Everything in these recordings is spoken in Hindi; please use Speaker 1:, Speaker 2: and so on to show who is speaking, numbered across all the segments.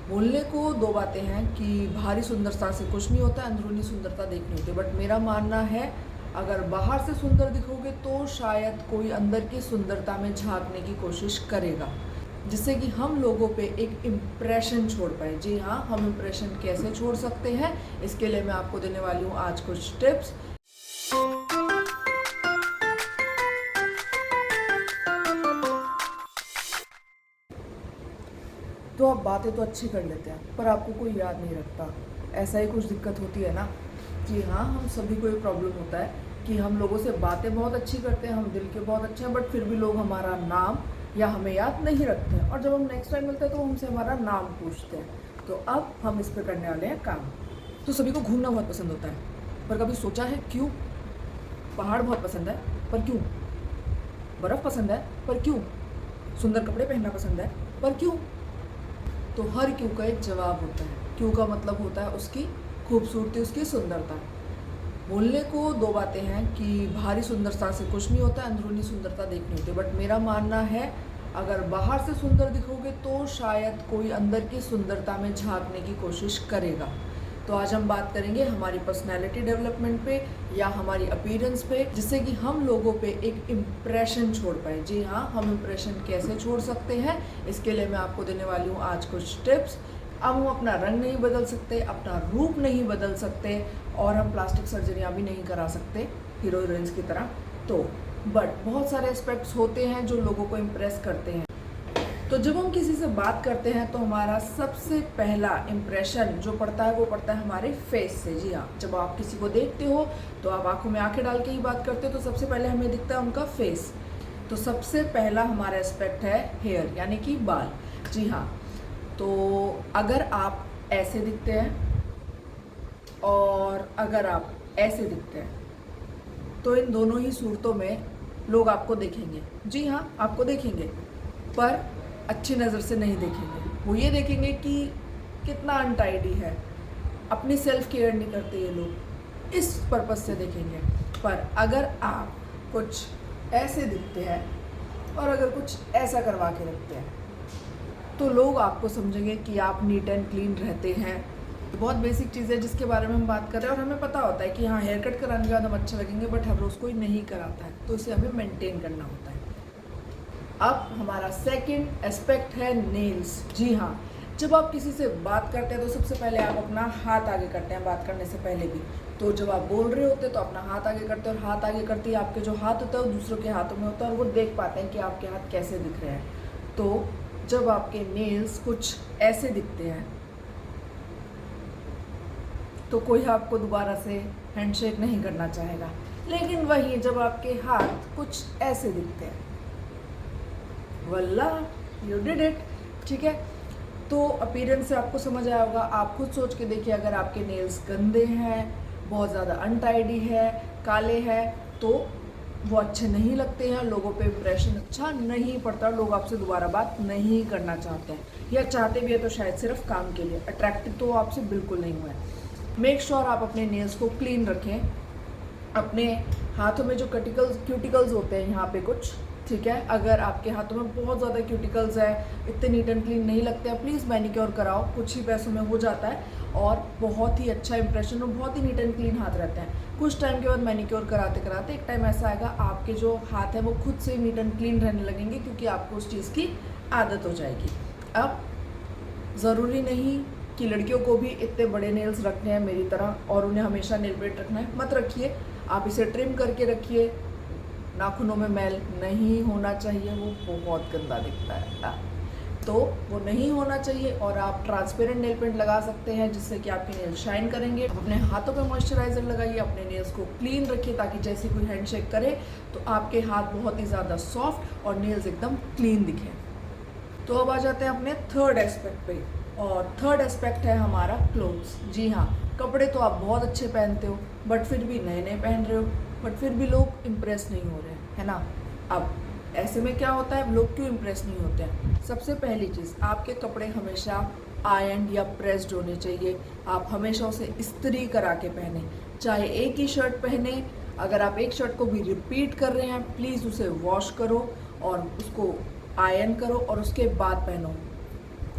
Speaker 1: बोलने को दो बातें हैं कि बाहरी सुंदरता से कुछ नहीं होता, अंदरूनी सुंदरता देखनी होती है। बट मेरा मानना है अगर बाहर से सुंदर दिखोगे तो शायद कोई अंदर की सुंदरता में झांकने की कोशिश करेगा, जिससे कि हम लोगों पे एक इम्प्रेशन छोड़ पाए। जी हाँ, हम इम्प्रेशन कैसे छोड़ सकते हैं, इसके लिए मैं आपको देने वाली हूँ आज कुछ टिप्स। तो आप बातें तो अच्छी कर लेते हैं पर आपको कोई याद नहीं रखता। ऐसा ही कुछ दिक्कत होती है ना। जी हाँ, हम सभी को एक प्रॉब्लम होता है कि हम लोगों से बातें बहुत अच्छी करते हैं, हम दिल के बहुत अच्छे हैं, बट फिर भी लोग हमारा नाम या हमें याद नहीं रखते हैं। और जब हम नेक्स्ट टाइम मिलते हैं तो हमसे हमारा नाम पूछते हैं। तो अब हम इस पर करने वाले हैं काम। तो सभी को घूमना बहुत पसंद होता है, पर कभी सोचा है क्यों? पहाड़ बहुत पसंद है, पर क्यों? बर्फ़ पसंद है, पर क्यों? सुंदर कपड़े पहनना पसंद है, पर क्यों? तो हर क्यों का एक जवाब होता है। क्यों का मतलब होता है उसकी खूबसूरती, उसकी सुंदरता। बोलने को दो बातें हैं कि बाहरी सुंदरता से कुछ नहीं होता, अंदरूनी सुंदरता देखनी होती है। बट मेरा मानना है अगर बाहर से सुंदर दिखोगे तो शायद कोई अंदर की सुंदरता में झांकने की कोशिश करेगा। तो आज हम बात करेंगे हमारी पर्सनैलिटी डेवलपमेंट पे या हमारी अपीयरेंस पे, जिससे कि हम लोगों पे एक इम्प्रेशन छोड़ पाए। जी हाँ, हम इम्प्रेशन कैसे छोड़ सकते हैं, इसके लिए मैं आपको देने वाली हूँ आज कुछ टिप्स। अब हम अपना रंग नहीं बदल सकते, अपना रूप नहीं बदल सकते और हम प्लास्टिक सर्जरियाँ भी नहीं करा सकते हीरो हीरोइंस की तरह। तो बट बहुत सारे एस्पेक्ट्स होते हैं जो लोगों को इम्प्रेस करते हैं। तो जब हम किसी से बात करते हैं तो हमारा सबसे पहला इम्प्रेशन जो पड़ता है वो पड़ता है हमारे फेस से। जी हाँ, जब आप किसी को देखते हो तो आप आंखों में आंखें डाल के ही बात करते हो, तो सबसे पहले हमें दिखता है उनका फेस। तो सबसे पहला हमारा एस्पेक्ट है हेयर, यानी कि बाल। जी हाँ, तो अगर आप ऐसे दिखते हैं और अगर आप ऐसे दिखते हैं तो इन दोनों ही सूरतों में लोग आपको देखेंगे। जी हाँ, आपको देखेंगे पर अच्छी नज़र से नहीं देखेंगे। वो ये देखेंगे कि कितना अनटाइडी है, अपनी सेल्फ केयर नहीं करते ये लोग, इस पर्पज़ से देखेंगे। पर अगर आप कुछ ऐसे दिखते हैं और अगर कुछ ऐसा करवा के रखते हैं तो लोग आपको समझेंगे कि आप नीट एंड क्लीन रहते हैं। बहुत बेसिक चीज़ है जिसके बारे में हम बात कर रहे हैं और हमें पता होता है कि हाँ, हेयर कट कराने के बाद हम अच्छे लगेंगे, बट हर रोज़ कोई नहीं कराता है, तो इसे हमें मेंटेन करना होता है। अब हमारा सेकंड एस्पेक्ट है नेल्स। जी हाँ, जब आप किसी से बात करते हैं तो सबसे पहले आप अपना हाथ आगे करते हैं बात करने से पहले भी। तो जब आप बोल रहे होते हैं तो अपना हाथ आगे करते हैं और हाथ आगे करते ही आपके जो हाथ होता है वो दूसरों के हाथों में होता है और वो देख पाते हैं कि आपके हाथ कैसे दिख रहे हैं। तो जब आपके नेल्स कुछ ऐसे दिखते हैं तो कोई आपको दोबारा से हैंडशेक नहीं करना चाहेगा। लेकिन वहीं जब आपके हाथ कुछ ऐसे दिखते हैं, वल्ला यू डिड इट। ठीक है, तो अपीयरेंस से आपको समझ आया होगा। आप खुद सोच के देखिए, अगर आपके नेल्स गंदे हैं, बहुत ज़्यादा अनटाइडी है, काले हैं, तो वो अच्छे नहीं लगते हैं, लोगों पे इम्प्रेशन अच्छा नहीं पड़ता, लोग आपसे दोबारा बात नहीं करना चाहते हैं, या चाहते भी है तो शायद सिर्फ काम के लिए। अट्रैक्टिव तो वो आपसे बिल्कुल नहीं हुआ है। मेक श्योर आप अपने नेल्स को क्लीन रखें। अपने हाथों में जो क्यूटिकल्स होते हैं यहाँ पे कुछ, ठीक है, अगर आपके हाथों में बहुत ज़्यादा क्यूटिकल्स है, इतने नीट एंड क्लीन नहीं लगते हैं, प्लीज़ मैनिक्योर कराओ, कुछ ही पैसों में हो जाता है और बहुत ही अच्छा इंप्रेशन और बहुत ही नीट एंड क्लीन हाथ रहते हैं। कुछ टाइम के बाद मैनिक्योर कराते कराते एक टाइम ऐसा आएगा आपके जो हाथ है वो खुद से नीट एंड क्लीन रहने लगेंगे, क्योंकि आपको उस चीज़ की आदत हो जाएगी। अब ज़रूरी नहीं कि लड़कियों को भी इतने बड़े नेल्स रखने हैं मेरी तरह और उन्हें हमेशा नेल पेंट रखना है, मत रखिए। आप इसे ट्रिम करके रखिए। नाखूनों में मैल नहीं होना चाहिए, वो बहुत गंदा दिखता है, तो वो नहीं होना चाहिए। और आप ट्रांसपेरेंट नेल पेंट लगा सकते हैं जिससे कि आपके नेल शाइन करेंगे। अपने हाथों पे मॉइस्चराइज़र लगाइए, अपने नेल्स को क्लीन रखिए ताकि जैसे कोई हैंडशेक करे तो आपके हाथ बहुत ही ज़्यादा सॉफ्ट और नेल्स एकदम क्लीन दिखें। तो अब आ जाते हैं अपने थर्ड एस्पेक्ट पे, और थर्ड एस्पेक्ट है हमारा क्लोथ्स। जी हाँ, कपड़े तो आप बहुत अच्छे पहनते हो बट फिर भी नए नए पहन रहे हो, बट फिर भी लोग इम्प्रेस नहीं हो रहे हैं, है ना। अब ऐसे में क्या होता है, लोग क्यों इम्प्रेस नहीं होते हैं? सबसे पहली चीज़, आपके कपड़े हमेशा आयरन या प्रेस्ड होने चाहिए। आप हमेशा उसे इस्त्री करा के पहने, चाहे एक ही शर्ट पहने। अगर आप एक शर्ट को भी रिपीट कर रहे हैं, प्लीज़ उसे वॉश करो और उसको आयरन करो और उसके बाद पहनो।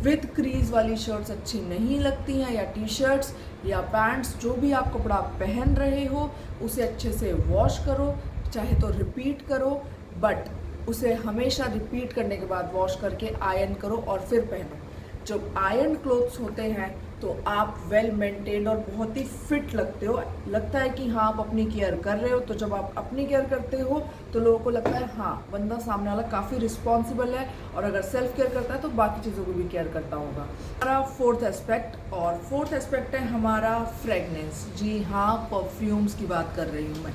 Speaker 1: विद क्रीज वाली शर्ट्स अच्छी नहीं लगती हैं, या टी शर्ट्स या पैंट्स, जो भी आप कपड़ा पहन रहे हो उसे अच्छे से वॉश करो, चाहे तो रिपीट करो, बट उसे हमेशा रिपीट करने के बाद वॉश करके आयरन करो और फिर पहनो। जब आयरन क्लोथ्स होते हैं तो आप वेल मेंटेन्ड और बहुत ही फिट लगते हो, लगता है कि हाँ आप अपनी केयर कर रहे हो। तो जब आप अपनी केयर करते हो तो लोगों को लगता है हाँ बंदा सामने वाला काफ़ी रिस्पॉन्सिबल है, और अगर सेल्फ केयर करता है तो बाकी चीज़ों को भी केयर करता होगा। हमारा फोर्थ एस्पेक्ट है हमारा फ्रेगनेंस। जी हाँ, परफ्यूम्स की बात कर रही हूँ मैं।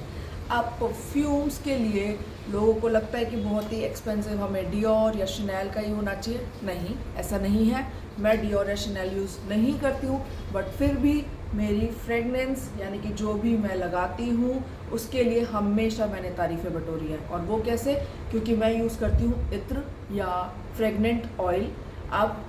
Speaker 1: अब परफ्यूम्स के लिए लोगों को लगता है कि बहुत ही एक्सपेंसिव हमें डियोर या शनेल का ही होना चाहिए। नहीं, ऐसा नहीं है। मैं डियोर या शनेल यूज़ नहीं करती हूँ, बट फिर भी मेरी फ्रेगनेंस यानी कि जो भी मैं लगाती हूँ उसके लिए हमेशा मैंने तारीफ़ें बटोरी है। और वो कैसे? क्योंकि मैं यूज़ करती हूँ इत्र या फ्रेगनेंट ऑयल। अब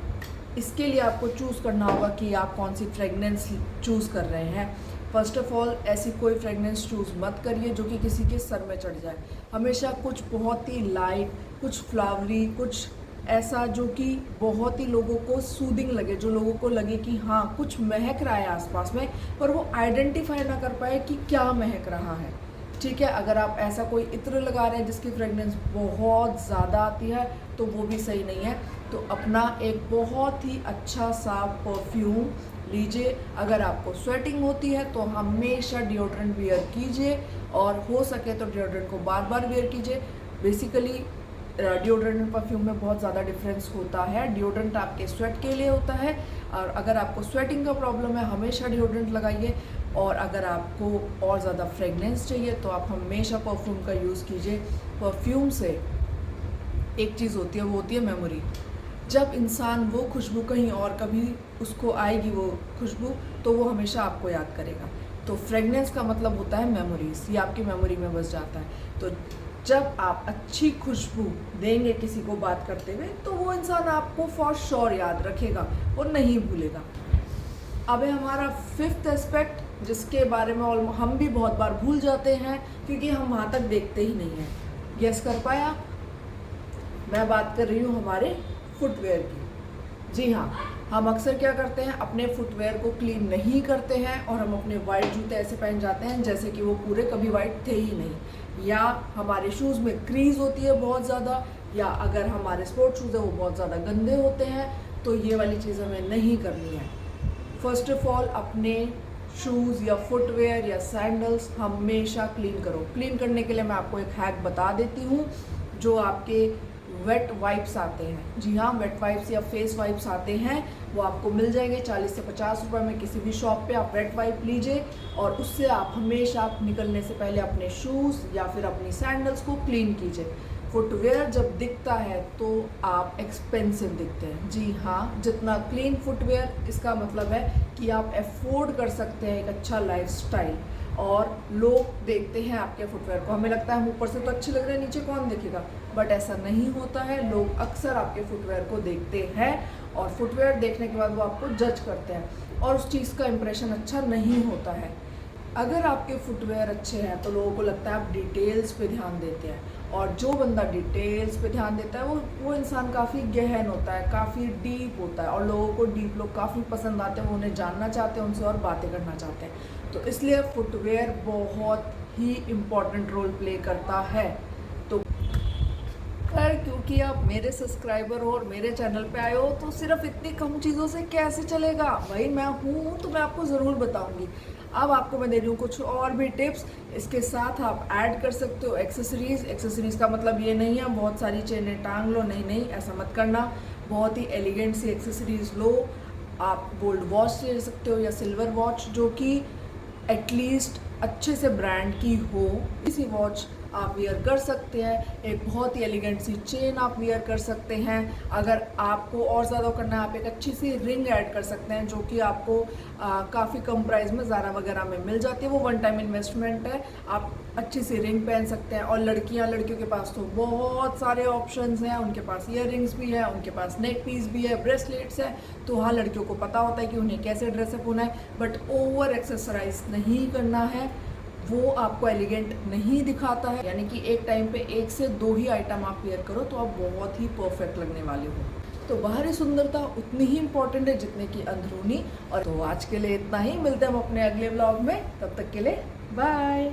Speaker 1: इसके लिए आपको चूज़ करना होगा कि आप कौन सी फ्रेगनेंस चूज़ कर रहे हैं। फर्स्ट ऑफ ऑल, ऐसी कोई फ्रेगनेंस चूज़ मत करिए जो कि किसी के सर में चढ़ जाए। हमेशा कुछ बहुत ही लाइट, कुछ फ्लावरी, कुछ ऐसा जो कि बहुत ही लोगों को सूदिंग लगे, जो लोगों को लगे कि हाँ कुछ महक रहा है आसपास में, पर वो आइडेंटिफाई ना कर पाए कि क्या महक रहा है। ठीक है, अगर आप ऐसा कोई इत्र लगा रहे हैं जिसकी फ्रेगनेंस बहुत ज़्यादा आती है तो वो भी सही नहीं है। तो अपना एक बहुत ही अच्छा सा परफ्यूम लीजिए। अगर आपको स्वेटिंग होती है तो हमेशा डिओड्रेंट वियर कीजिए, और हो सके तो डिओड्रेंट को बार बार वियर कीजिए। बेसिकली डिओड्रेंट और परफ्यूम में बहुत ज़्यादा डिफरेंस होता है। डिओड्रेंट आपके स्वेट के लिए होता है, और अगर आपको स्वेटिंग का प्रॉब्लम है हमेशा डिओड्रेंट लगाइए। और अगर आपको और ज़्यादा फ्रेगनेंस चाहिए तो आप हमेशा परफ्यूम का यूज़ कीजिए। परफ्यूम से एक चीज़ होती है, वो होती है मेमोरी। जब इंसान वो खुशबू कहीं और कभी उसको आएगी वो खुशबू, तो वो हमेशा आपको याद करेगा। तो फ्रेगनेंस का मतलब होता है मेमोरीज, ये आपकी मेमोरी में बस जाता है। तो जब आप अच्छी खुशबू देंगे किसी को बात करते हुए तो वो इंसान आपको फॉर श्योर याद रखेगा और नहीं भूलेगा। अब है हमारा फिफ्थ एस्पेक्ट, जिसके बारे में हम भी बहुत बार भूल जाते हैं क्योंकि हम वहाँ तक देखते ही नहीं हैं। गेस कर पाया? मैं बात कर रही हूँ हमारे फुटवेयर की। जी हाँ, हम अक्सर क्या करते हैं, अपने फुटवेयर को क्लीन नहीं करते हैं और हम अपने वाइट जूते ऐसे पहन जाते हैं जैसे कि वो पूरे कभी वाइट थे ही नहीं। या हमारे शूज़ में क्रीज होती है बहुत ज़्यादा, या अगर हमारे स्पोर्ट शूज़ है वो बहुत ज़्यादा गंदे होते हैं। तो ये वाली चीज़ हमें नहीं करनी है। फर्स्ट ऑफ ऑल, अपने शूज़ या फुटवेयर या सैंडल्स हमेशा क्लीन करो। क्लीन करने के लिए मैं आपको एक हैक बता देती हूँ। जो आपके वेट वाइप्स आते हैं, जी हाँ, वेट वाइप्स या फेस वाइप्स आते हैं, वो आपको मिल जाएंगे 40 से 50 रुपये में किसी भी शॉप पे। आप वेट वाइप लीजिए और उससे आप हमेशा निकलने से पहले अपने शूज़ या फिर अपनी सैंडल्स को क्लीन कीजिए। फुटवेयर जब दिखता है तो आप एक्सपेंसिव दिखते हैं। जी हाँ, जितना क्लीन फुटवेयर, इसका मतलब है कि आप अफोर्ड कर सकते हैं एक अच्छा लाइफस्टाइल, और लोग देखते हैं आपके फुटवेयर को। हमें लगता है हम ऊपर से तो अच्छे लग रहे हैं, नीचे कौन देखेगा, बट ऐसा नहीं होता है। लोग अक्सर आपके फुटवेयर को देखते हैं और फुटवेयर देखने के बाद वो आपको जज करते हैं और उस चीज़ का इंप्रेशन अच्छा नहीं होता है। अगर आपके फुटवेयर अच्छे हैं तो लोगों को लगता है आप डिटेल्स पे ध्यान देते हैं, और जो बंदा डिटेल्स पे ध्यान देता है वो इंसान काफ़ी गहन होता है, काफ़ी डीप होता है, और लोगों को डीप लोग काफ़ी पसंद आते हैं, वो उन्हें जानना चाहते हैं, उनसे और बातें करना चाहते हैं। तो इसलिए फुटवेयर बहुत ही इम्पॉर्टेंट रोल प्ले करता है। तो क्योंकि आप मेरे सब्सक्राइबर हो और मेरे चैनल पे आए हो तो सिर्फ इतनी कम चीज़ों से कैसे चलेगा भाई। मैं हूँ तो मैं आपको ज़रूर बताऊँगी। अब आपको मैं दे रही हूँ कुछ और भी टिप्स, इसके साथ आप ऐड कर सकते हो एक्सेसरीज़ का मतलब ये नहीं है बहुत सारी चेनें टांग लो, नहीं, ऐसा मत करना। बहुत ही एलिगेंट सी एक्सेसरीज़ लो। आप गोल्ड वॉच ले सकते हो या सिल्वर वॉच, जो कि एटलीस्ट अच्छे से ब्रांड की हो। इसी वॉच आप वियर कर सकते हैं। एक बहुत ही एलिगेंट सी चेन आप वियर कर सकते हैं। अगर आपको और ज़्यादा करना है, आप एक अच्छी सी रिंग ऐड कर सकते हैं, जो कि आपको काफ़ी कम प्राइस में ज़ारा वगैरह में मिल जाती है। वो वन टाइम इन्वेस्टमेंट है। आप अच्छी सी रिंग पहन सकते हैं। और लड़कियों के पास तो बहुत सारे ऑप्शंस हैं। उनके पास ईयर रिंग्स भी है, उनके पास नेक पीस भी है, ब्रेसलेट्स है। तो हाँ, लड़कियों को पता होता है कि उन्हें कैसे ड्रेसअप होना है, बट ओवर एक्सेसराइज नहीं करना है। वो आपको एलिगेंट नहीं दिखाता है। यानी कि एक टाइम पे 1 से 2 ही आइटम आप वेयर करो तो आप बहुत ही परफेक्ट लगने वाले हो। तो बाहरी सुंदरता उतनी ही इम्पोर्टेंट है जितने की अंदरूनी। और तो आज के लिए इतना ही, मिलते हैं हम अपने अगले व्लॉग में, तब तक के लिए बाय।